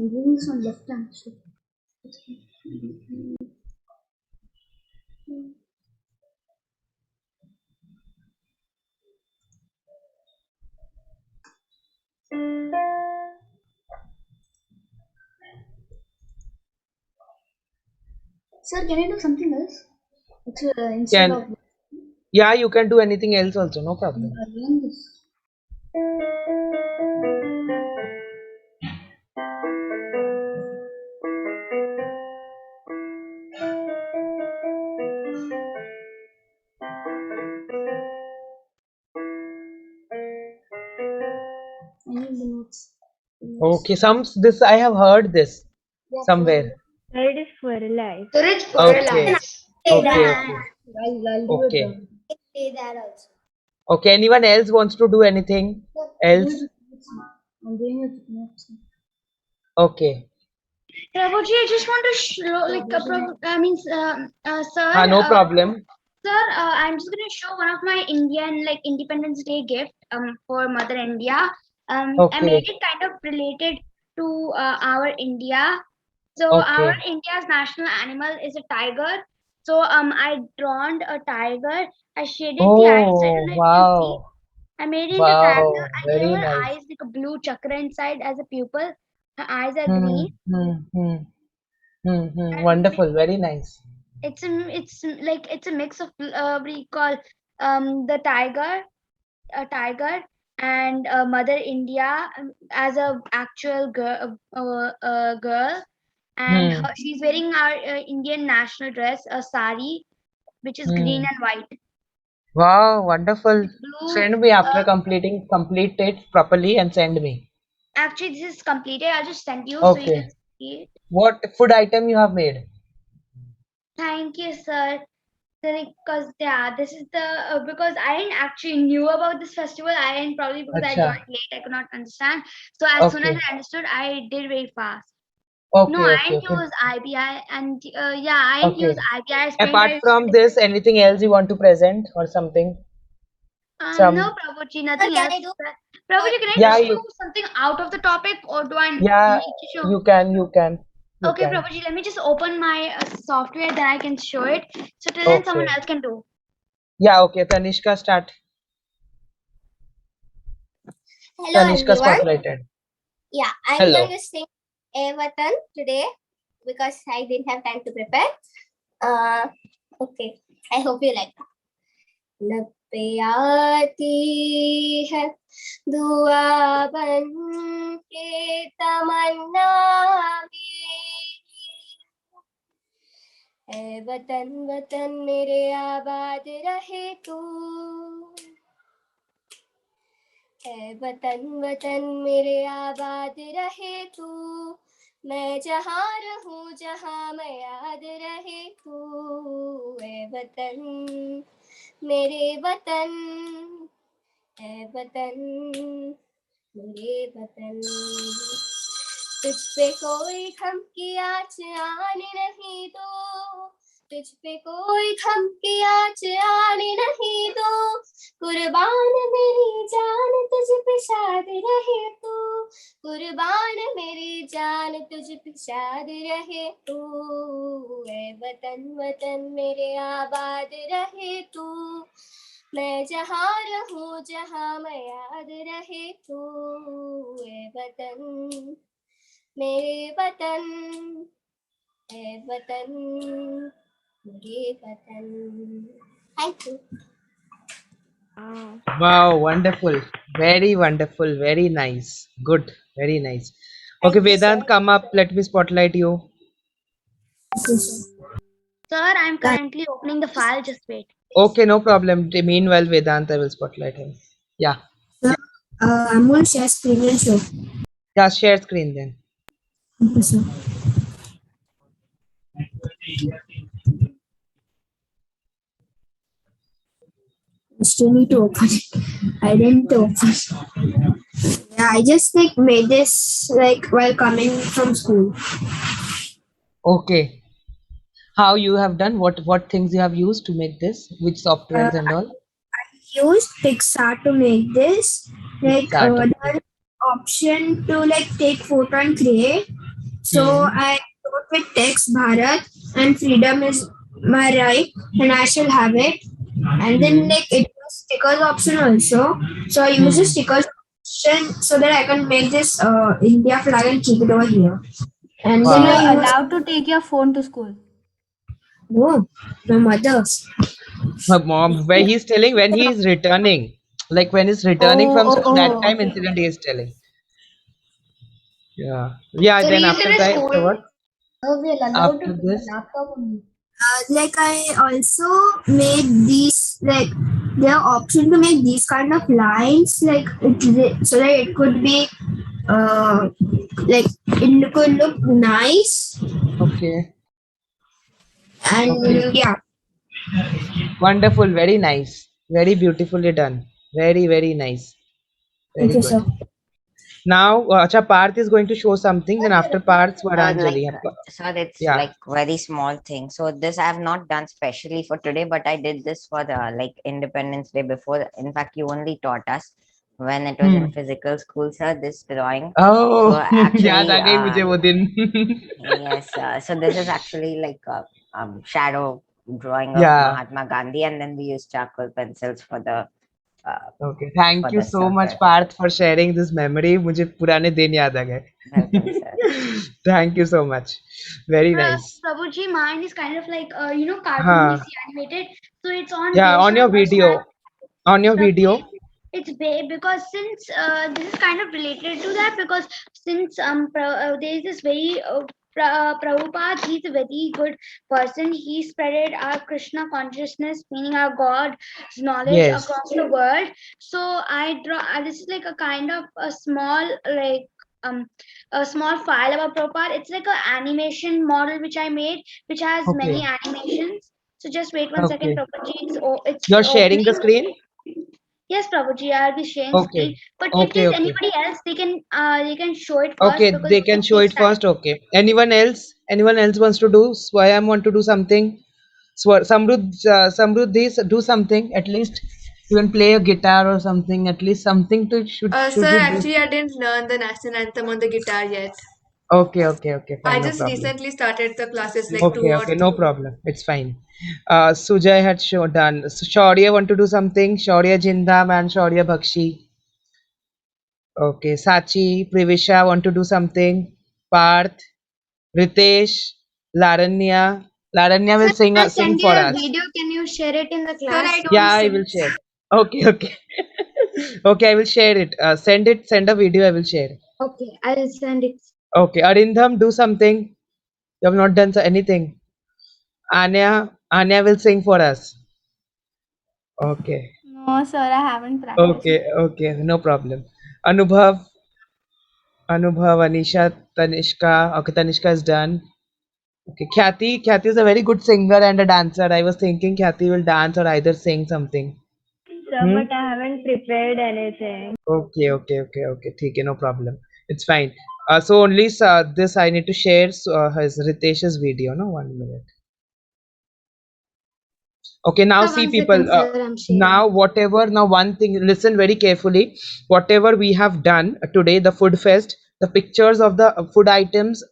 I'm doing this on left hand. So. Sir, can I do something else? It's, instead Can of yeah, you can do anything else also, no problem. learn this. I need the notes. Okay, this I have heard this Yeah, somewhere. Third is for life. Courage for Okay, life. okay, I'll do okay, it. Say that also. okay. Anyone else wants to do anything else? I'm doing it with notes. Okay. Prabhuji, I just want to show, sir, No problem. sir, I'm just going to show one of my Indian Independence Day gift for Mother India. I made Okay, it kind of related to our India. So our okay. India's national animal is a tiger. So I drawn a tiger. I shaded the eyes. I don't Oh, know if you can see. wow, I made it into tiger. wow. I gave Very her nice. eyes like a blue chakra inside as a pupil. Her eyes are Hmm, green. hmm, hmm, And Wonderful. Very nice. it's a mix of what do you call the a tiger and Mother India as a actual girl, and Hmm, she's wearing our Indian national dress, a sari, which is green hmm. and white. Wow, wonderful. Blue. Send me after complete it properly and send me. Actually, this is completed. I'll just send you so you can Okay. see it. What food item you have made? Thank you, sir. Because this is the because I didn't actually knew about this festival. I didn't probably because I Acha. joined late. I could not understand. So as soon as Okay. I understood, I did very fast. No, Okay, I okay, didn't okay. use IBI, and I didn't use Okay. IBI. I spent Apart my from this, anything else you want to present or something? no, Some Prabhuji, Sir, nothing can else. I do? Prabhuji, can I yeah, just do you something out of the topic, or do I yeah, need to show? you can, you can, you Okay, can. Prabhuji, let me just open my software, then I can show it. So till then, someone Okay. else can do. Yeah, okay. Tanishka start. Hello Tanishka everyone. spotlighted. Yeah, I'm Hello. going to sing Everton today because I didn't have time to prepare. Okay. I hope you like that. लब पे आती है दुआ बन के तमन्ना मेरी ऐ वतन वतन मेरे आबाद रहे तू ऐ वतन वतन मेरे आबाद रहे तू मैं जहाँ रहूं जहाँ मैं याद रहे तू ऐ वतन मेरे वतन ऐ वतन मेरे वतन तुझ पे कोई गम की आँच आने नहीं दो तुझ पे कोई गम की आँच आने नहीं दो कुर्बान मेरी जान तुझ पे शाद रहे तू कुर्बान मेरी जान तुझ पे शाद रहे तू ऐ वतन वतन मेरे आबाद रहे तू मैं जहाँ रहूं जहाँ मैं याद रहे तू ऐ वतन मेरे वतन ऐ वतन मेरे वतन thank you Wow, wonderful. Very wonderful. Very nice. Good. Very nice. Okay, Thank you, sir. Vedant, come up. Let me spotlight you. Sir, I'm currently opening the file. Just wait. Okay, no problem. Meanwhile, Vedant, I will spotlight him. Yeah. Sir, I'm going to share screen and show. Yeah, share screen then. Okay, sir. I still need to open it. I didn't open. Yeah, I just made this while coming from school. Okay. How you have done? What things you have used to make this? Which softwares and all? Used Pixar to make this. Pixart. Okay. There is option to take photo and create. So I wrote with text Bharat and freedom is my right and I shall have it. And then like it was stickers option also. So I use the stickers option so that I can make this India flag and keep it over here. And So then you're I use allowed to take your phone to school. no, my mother's. My mom, where he's telling when he is returning, like when he's returning from school, that time Okay. incident he is telling. Yeah, yeah. So Then he's after in a that, school. after what? No, we're allowed to After take this, a laptop only. Like I also made these like there are option to make these kind of lines like so that it could be like it could look nice okay, okay, and yeah. wonderful, very nice, very beautifully done, very nice, Thank very you, good. sir. Now, Acha Parth is going to show something. Then after Parth, Like Swaranjali. so it's Yeah. like very small thing. So this I have not done specially for today, but I did this for the like Independence Day before. In fact, you only taught us when it was in physical school, sir, this drawing. Oh, So याद actually आ गई मुझे वो दिन. yes, so this is actually like a shadow drawing of Yeah. Mahatma Gandhi, and then we use charcoal pencils for the Okay. Thank for you the so much, circle. Parth, for sharing this memory. मुझे पुराने दिन याद आ गए. Welcome, sir. Thank you so much. Very nice. Prabhuji, mine is kind of like हाँ. cartoony animated. So it's on Yeah, on your Deshan video. On your Prabhuji, video. it's because since this is kind of related to that because since there is this very Prabhupada, he's a very good person. He spreaded our Krishna consciousness, meaning our God's knowledge Yes. across the world. So I draw. This is like a kind of a small like a small file about Prabhupada. It's like an animation model which I made, which has many Okay. animations. So just wait one second, Okay. Prabhuji. It's You're sharing the opening. screen? Yes, Prabhuji, I'll be sharing screen. Okay. But if Okay, there's okay. anybody else, they can show it first Okay, because they can it show takes it time. first. Okay. Anyone else? Anyone else wants to do? Swayam want to do something? Samruddhi, do something. At least you can play a guitar or something. At least something to should Sir, you do? actually, I didn't learn the national anthem on the guitar yet. Okay, okay, okay. I Fine, no just problem. recently started the classes like Okay, 2 or okay, no 3. problem. It's fine. Sujay had done. So Shaurya want to do something? Shaurya Jindam and Shaurya Bakshi. Okay, Sachi, Privisha want to do something? Parth, Ritesh, Laranya. Laranya will sing for us. video. Can you share it in the Sir, I don't Yeah, I sing. will share. Okay, okay. Okay, I will share it. Send a video, I will share. Okay, I'll send it. Okay, Arindham, do something. You have not done anything. Anya will sing for us. Okay. No, sir, I haven't practiced. Okay, okay, no problem. Anubhav, Anisha, Tanishka. Okay, Tanishka is done. Okay, Khyati is a very good singer and a dancer. I was thinking Khyati will dance or either sing something. Sir, but I haven't prepared anything. Okay. ठीक है, no problem. It's fine. So only this I need to share his Ritesh's video. No, 1 minute. Okay, now see people. Now whatever. Now one thing. Listen very carefully. Whatever we have done today, the food fest, the pictures of the food items.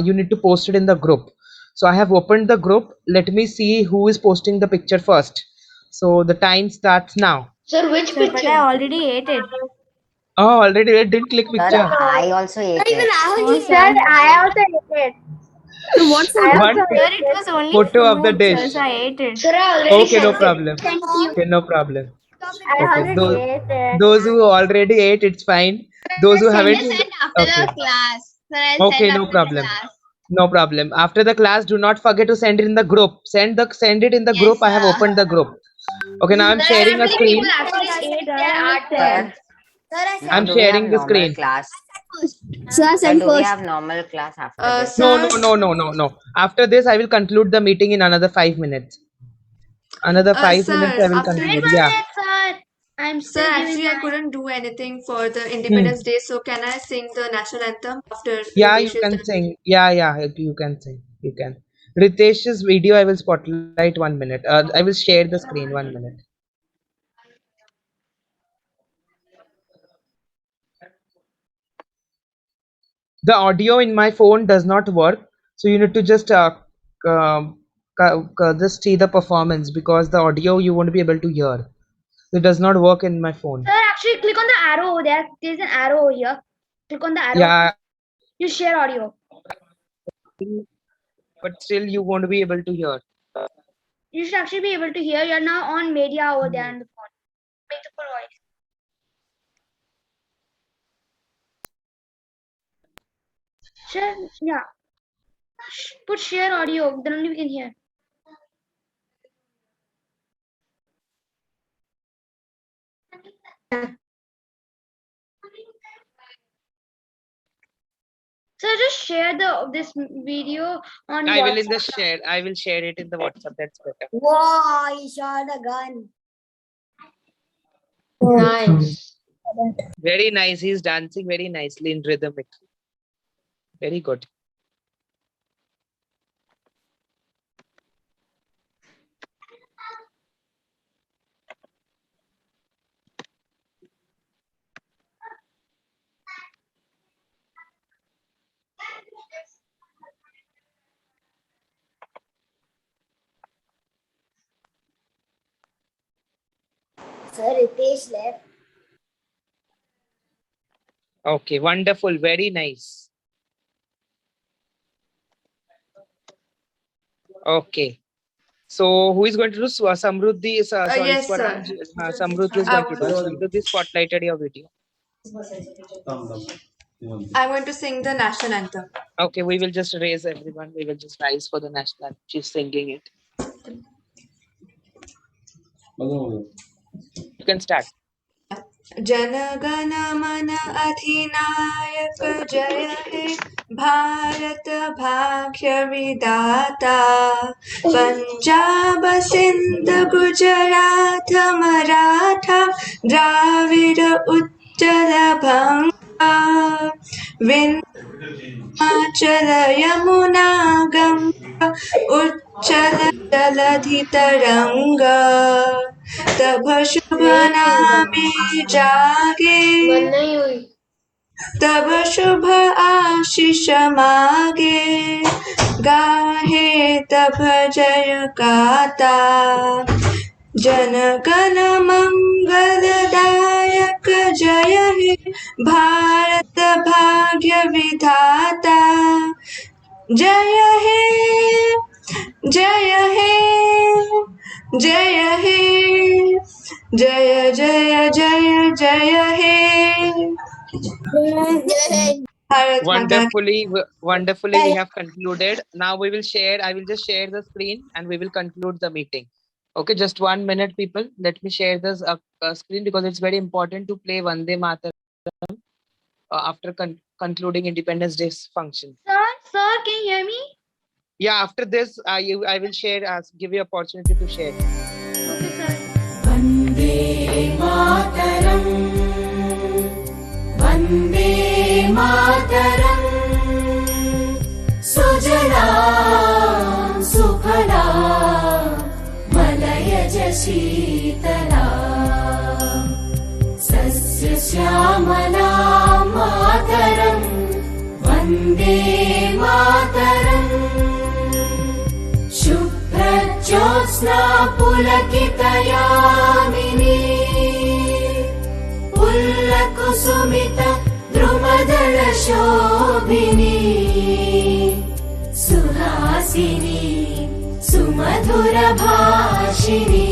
You need to post it in the group. So I have opened the group. Let me see who is posting the picture first. So the time starts now. Sir, which Sir, but I already ate it. Oh, already I didn't click Sir, picture. I also ate it. No, Sir, sir. I also ate it. So what for? One Sir, it was only photo of the fruit, dish. sir, so I ate it. Sir, I already Okay, no sent it. problem. Thank you. Okay, no problem. I Okay, already ate it. those who already ate, it's fine. Those who haven't, okay. class. Sir, Okay, no problem. No problem. After the class, do not forget to send it in the group. Send it in the group. I have opened the group. Okay, now I'm Sir, sharing a actually, screen. people actually ate their Sir, artwork. now I'm do we have sharing the normal screen. class? So I Sir, sent do we first. have normal class after this? No, Sir, no. After this, I will conclude the meeting in another 5 minutes. Another 5 minutes, sir, I will after conclude. Wait Yeah. one minute, sir. I'm sir, still actually, giving I my. couldn't do anything for the Independence Day. So can I sing the national anthem after Yeah, you Ritesh is can done? sing. Yeah, you can sing. You can. Ritesh's video, I will spotlight 1 minute. I will share the screen 1 minute. The audio in my phone does not work, so you need to just just see the performance, because the audio you won't be able to hear. It does not work in my phone. Sir, actually click on the arrow over there. There's an arrow over here. Click on the arrow. Yeah, You share audio. but still you won't be able to hear. You should actually be able to hear. You're now on media over there on the phone. Make the full voice. Share, yeah. Put share audio, then only we can hear. So just share this video on I will WhatsApp. in the share. I will share it in the WhatsApp. That's better. Wow, he shot a gun. Nice. Very nice. He's dancing very nicely in rhythmic. Very good. Sir, Ritesh left. Okay, wonderful. Very nice. Okay. So who is going to do Samruddhi? Sorry, Yes, Swaran. sir. Samruddhi is going to do. Samruddhi spotlighted your video. I'm going to sing the national anthem. Okay, we will just raise everyone. We will just rise for the national anthem. She's singing it. You can start. जनगण मन अधिनायक जय हे भारत भाग्य विधाता पंजाब सिंध गुजरात मराठा द्राविड उत्कल गंगा विंध्याचल यमुना गंगा उच्चल जलधि तरंगा तब शुभ नामे जागे तब शुभ आशीष मागे गाहे तब जय गाता जन गण मंगलदायक जय हे भारत भाग्य विधाता जय हे जय हे जय हे जय जय जय जय हे Wonderfully we have concluded. Now we will share. I will just share the screen and we will conclude the meeting. Okay, just 1 minute, people. Let me share this screen because it's very important to play Vande Mataram after concluding Independence Day function. Sir, can you hear me? Yeah, after this, I will share. Give you opportunity to share. Okay, sir. Vande Mataram, Vande Mataram, Sujalam Sukhalam, Malayaj Sheetalam, Sasya Syamalam Mataram, Vande Mataram, Shubhrajyotsna Pulakitayamini, Pullakusumita Drumadala Shobhini, Suhasini Sumadhura Bhashini,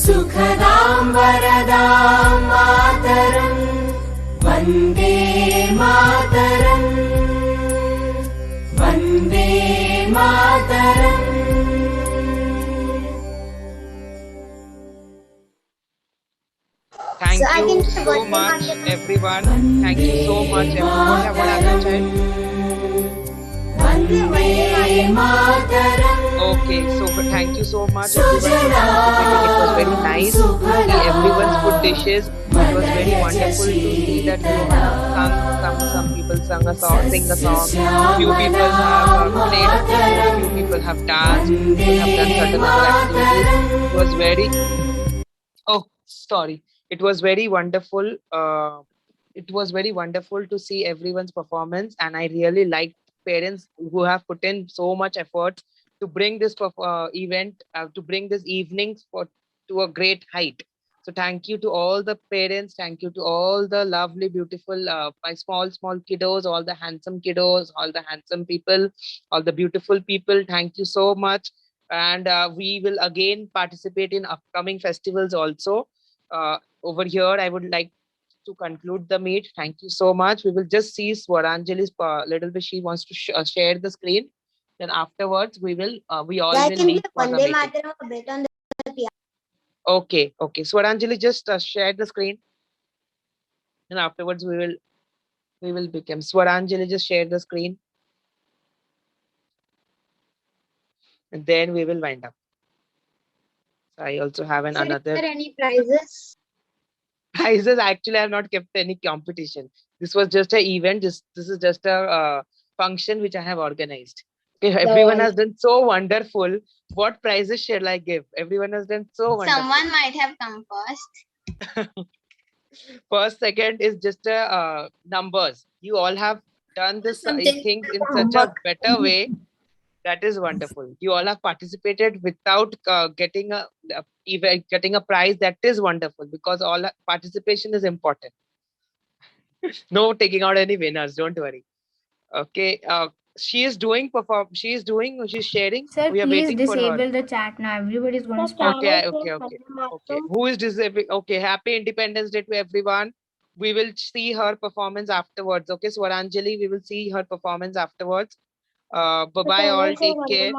Sukhadam Varadam Mataram, Vande Mataram, Vande Mataram. Thank you so much, everyone. Thank you so much, everyone. What happened, child? Vande Mataram. Okay, so thank you so much, everyone. It was very nice to see everyone's food dishes. It was very wonderful to see that you have sung, some people sing a song. Few people have played, few people have danced, few people have done certain other activities. It was very, oh, sorry. It was very wonderful it was very wonderful to see everyone's performance, and I really liked parents who have put in so much effort to bring this event, to bring this evenings to a great height. So thank you to all the parents. Thank you to all the lovely, beautiful, my small kiddos, all the handsome kiddos, all the handsome people, all the beautiful people. Thank you so much. And we will again participate in upcoming festivals also. Over here, I would like to conclude the meet. Thank you so much. We will just see Swaranjali's little bit. She wants to share the screen. Then afterwards, we all I will can play leave for the Vande meeting. Mataram a bit on the piano. Okay. Swaranjali, just share the screen. And afterwards, we will become. Swaranjali, just share the screen. And then we will wind up. So I also have another. Is there any prizes? Prizes, actually, I have not kept any competition. This was just an event. This is just a function which I have organized. Okay, everyone has done so wonderful. What prizes shall I give? Everyone has done so wonderful. Someone might have come first. First, second is just numbers. You all have done this Something things in such a better way. That is wonderful. You all have participated without getting a prize. That is wonderful, because all participation is important. No taking out any winners. Don't worry. Okay. She's sharing. Sir, We are please waiting for her. disable the chat now. Everybody's going to speak. Okay. Who is disabling? Okay. Happy Independence Day to everyone. We will see her performance afterwards. Okay, Swaranjali, we will see her performance afterwards. Bye-bye all. Take care.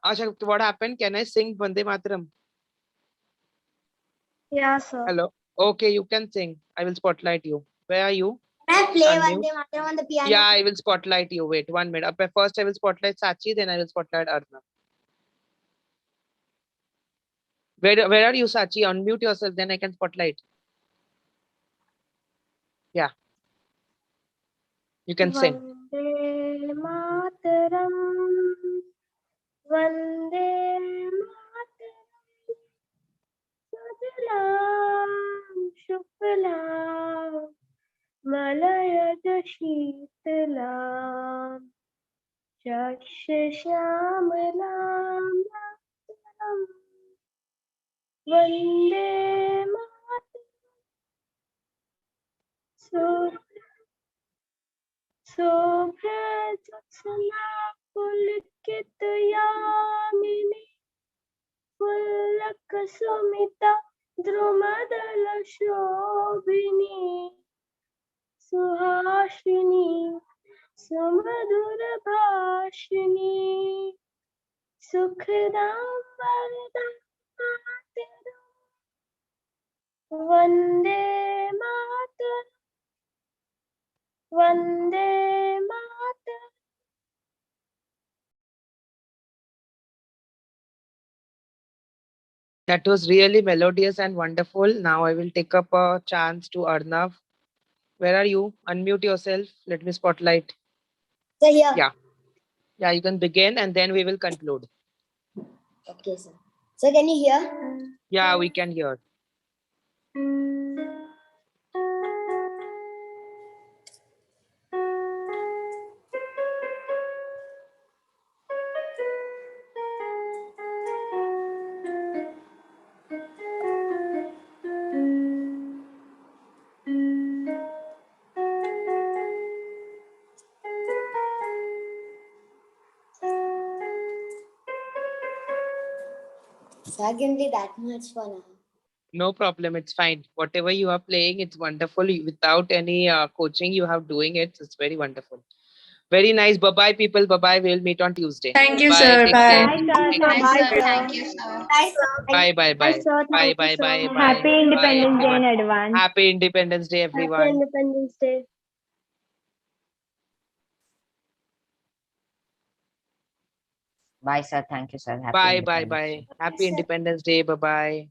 Asha, what happened? Can I sing Vande Mataram? Yeah, sir. Hello. Okay, you can sing. I will spotlight you. Where are you? Can I play Unmute. Vande Mataram on the piano? Yeah, I will spotlight you. Wait 1 minute. First, I will spotlight Sachi, then I will spotlight Arnab. Where are you, Sachi? Unmute yourself, then I can spotlight. Yeah. You can sing. Vande Mataram. Vande Mataram. Sujalam Shuklam Malayaj Sheetalam Shashyaamalam Mataram Vande Mataram Subhrajatsana Pulikit Yamini Pulak Sumita Drumadala Shobhini Suhashini Sumadura Bhashini Sukhadam Varadam Vande Mataram Vande Mataram. That was really melodious and wonderful. Now I will take up a chance to Arnav. Where are you? Unmute yourself. Let me spotlight. So here. Yeah. Yeah, you can begin and then we will conclude. Okay, sir. So can you hear? Yeah, we can hear. So I can play that much for now. No problem. It's fine. Whatever you are playing, it's wonderful. Without any coaching, you have doing it. It's very wonderful. Very nice. Bye-bye, people. Bye-bye. We'll meet on Tuesday. Thank you, Bye. sir. Take Bye. care. Bye, sir. Thank you, sir. Bye, sir. Bye. Bye. Bye. sir. Bye. Thank Bye. you, sir. Bye. Bye. Happy Independence Day in everyone. advance. Happy Independence Day, everyone. Happy Independence Day. Bye, sir. Thank you, sir. Happy Bye. Independence Day. Happy Independence Day. Bye-bye.